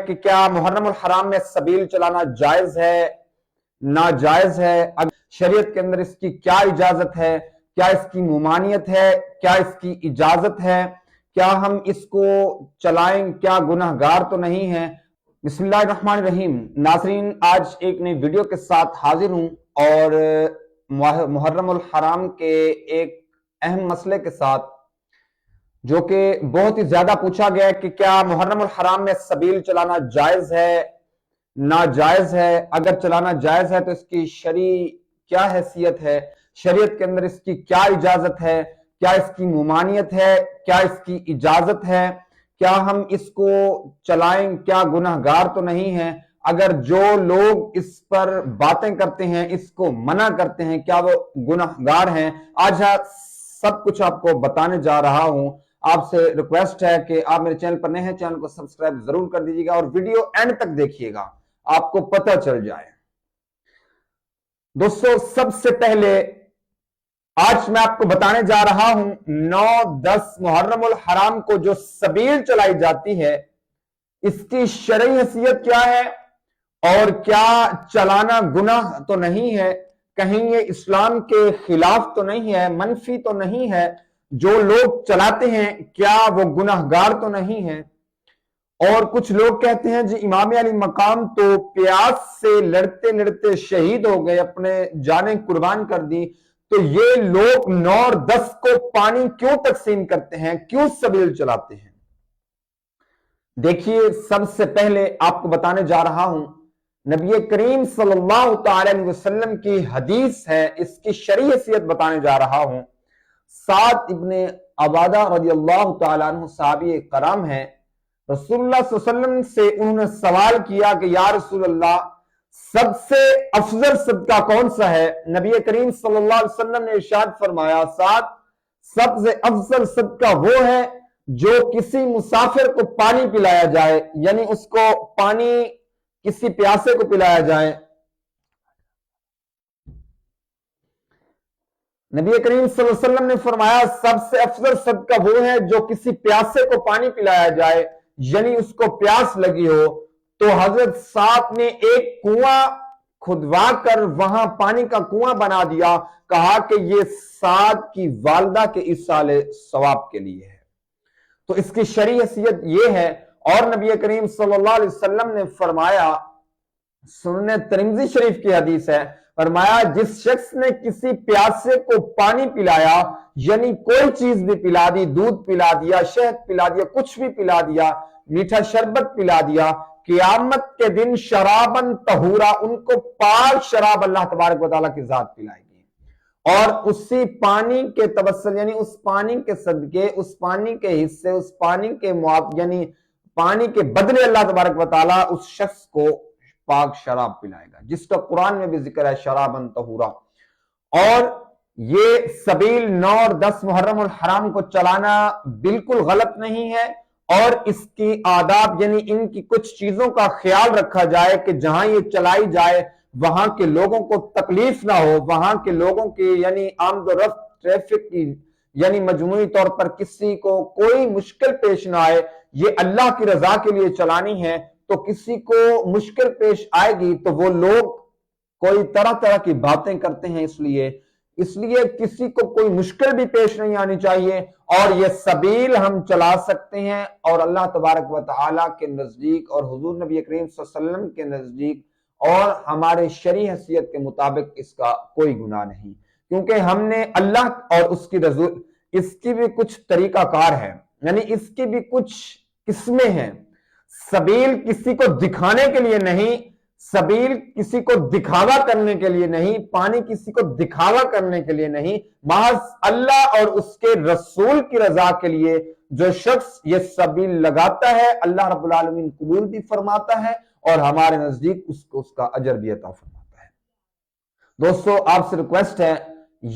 کہ کیا محرم الحرام میں سبیل چلانا جائز ہے ناجائز ہے، شریعت کے اندر اس کی کیا اجازت ہے، کیا اس کی ممانعت ہے، کیا اس کی اجازت ہے، کیا ہم اس کو چلائیں، کیا گناہگار تو نہیں ہے۔ بسم اللہ الرحمن الرحیم۔ ناظرین، آج ایک نئی ویڈیو کے ساتھ حاضر ہوں اور محرم الحرام کے ایک اہم مسئلے کے ساتھ، جو کہ بہت ہی زیادہ پوچھا گیا ہے کہ کیا محرم الحرام میں سبیل چلانا جائز ہے ناجائز ہے، اگر چلانا جائز ہے تو اس کی شرعی کیا حیثیت ہے، شریعت کے اندر اس کی کیا اجازت ہے، کیا اس کی ممانعت ہے، کیا اس کی اجازت ہے، کیا ہم اس کو چلائیں، کیا گناہگار تو نہیں ہے، اگر جو لوگ اس پر باتیں کرتے ہیں، اس کو منع کرتے ہیں، کیا وہ گناہگار ہیں۔ آج سب کچھ آپ کو بتانے جا رہا ہوں۔ آپ سے ریکویسٹ ہے کہ آپ میرے چینل پر نئے ہیں، چینل کو سبسکرائب ضرور کر دیجیے گا اور ویڈیو اینڈ تک دیکھیے گا، آپ کو پتہ چل جائے۔ دوستو، سب سے پہلے آج میں آپ کو بتانے جا رہا ہوں 9-10 محرم الحرام کو جو سبیل چلائی جاتی ہے، اس کی شرعی حیثیت کیا ہے اور کیا چلانا گناہ تو نہیں ہے، کہیں یہ اسلام کے خلاف تو نہیں ہے، منفی تو نہیں ہے، جو لوگ چلاتے ہیں کیا وہ گناہگار تو نہیں ہے۔ اور کچھ لوگ کہتے ہیں جی امام علی مقام تو پیاس سے لڑتے لڑتے شہید ہو گئے، اپنے جانیں قربان کر دی، تو یہ لوگ 9 اور 10 کو پانی کیوں تقسیم کرتے ہیں، کیوں سبیل چلاتے ہیں؟ دیکھیے، سب سے پہلے آپ کو بتانے جا رہا ہوں، نبی کریم صلی اللہ تعالی علیہ وسلم کی حدیث ہے، اس کی شرعی حیثیت بتانے جا رہا ہوں۔ سعد ابن عبادہ رضی اللہ تعالیٰ عنہ صحابی کرام ہیں، رسول اللہ صلی اللہ علیہ وسلم سے انہوں نے سوال کیا کہ یا رسول اللہ، سب سے افضل صدقہ کون سا ہے؟ نبی کریم صلی اللہ علیہ وسلم نے ارشاد فرمایا، سعد، سب سے افضل صدقہ وہ ہے جو کسی مسافر کو پانی پلایا جائے، یعنی اس کو پانی کسی پیاسے کو پلایا جائے۔ نبی کریم صلی اللہ علیہ وسلم نے فرمایا سب سے افضل صدقہ وہ ہے جو کسی پیاسے کو پانی پلایا جائے، یعنی اس کو پیاس لگی ہو۔ تو حضرت سعد نے ایک کنواں کھدوا کر وہاں پانی کا کنواں بنا دیا، کہا کہ یہ سعد کی والدہ کے ایصال ثواب کے لیے ہے۔ تو اس کی شرعی حیثیت یہ ہے۔ اور نبی کریم صلی اللہ علیہ وسلم نے فرمایا، سنن ترمذی شریف کی حدیث ہے، فرمایا جس شخص نے کسی پیاسے کو پانی پلایا، یعنی کوئی چیز بھی پلا دی، دودھ پلا دیا، شہد پلا دیا، کچھ بھی پلا دیا، میٹھا شربت پلا دیا، قیامت کے دن شرابن طہورا، ان کو پاک شراب اللہ تبارک و تعالیٰ کی ذات پلائے گی، اور اسی پانی کے توسل، یعنی اس پانی کے صدقے، اس پانی کے حصے، اس پانی کے یعنی پانی کے بدلے اللہ تبارک و تعالیٰ اس شخص کو پاک شراب پلائے گا، جس کا قرآن میں بھی ذکر ہے، شرابن طہورا۔ اور یہ سبیل 9 اور 10 محرم الحرام کو چلانا بالکل غلط نہیں ہے، اور اس کی آداب، یعنی ان کی کچھ چیزوں کا خیال رکھا جائے کہ جہاں یہ چلائی جائے وہاں کے لوگوں کو تکلیف نہ ہو، وہاں کے لوگوں کی یعنی آمد و رفت، ٹریفک کی یعنی مجموعی طور پر کسی کو کوئی مشکل پیش نہ آئے۔ یہ اللہ کی رضا کے لیے چلانی ہے، تو کسی کو مشکل پیش آئے گی تو وہ لوگ کوئی طرح طرح کی باتیں کرتے ہیں، اس لیے کسی کو کوئی مشکل بھی پیش نہیں آنی چاہیے، اور یہ سبیل ہم چلا سکتے ہیں، اور اللہ تبارک و تعالیٰ کے نزدیک اور حضور نبی کریم صلی اللہ علیہ وسلم کے نزدیک اور ہمارے شرعی حیثیت کے مطابق اس کا کوئی گناہ نہیں، کیونکہ ہم نے اللہ اور اس کی رسول، اس کی بھی کچھ طریقہ کار ہے، یعنی اس کی بھی کچھ قسمیں ہیں۔ سبیل کسی کو دکھانے کے لیے نہیں، سبیل کسی کو دکھاوا کرنے کے لیے نہیں، پانی کسی کو دکھاوا کرنے کے لیے نہیں، محض اللہ اور اس کے رسول کی رضا کے لیے جو شخص یہ سبیل لگاتا ہے، اللہ رب العالمین قبول بھی فرماتا ہے اور ہمارے نزدیک اس کو اس کا اجر بھی عطا فرماتا ہے۔ دوستو، آپ سے ریکویسٹ ہے،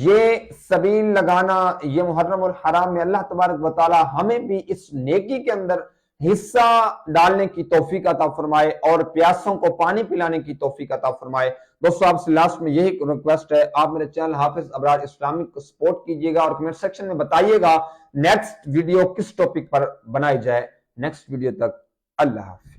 یہ سبیل لگانا، یہ محرم الحرام میں اللہ تبارک و تعالی ہمیں بھی اس نیکی کے اندر حصہ ڈالنے کی توفیق عطا فرمائے اور پیاسوں کو پانی پلانے کی توفیق عطا فرمائے۔ دوستو، آپ سے لاسٹ میں یہی ریکویسٹ ہے، آپ میرے چینل حافظ ابرار اسلامک کو سپورٹ کیجئے گا اور کمنٹ سیکشن میں بتائیے گا نیکسٹ ویڈیو کس ٹاپک پر بنائی جائے۔ نیکسٹ ویڈیو تک اللہ حافظ۔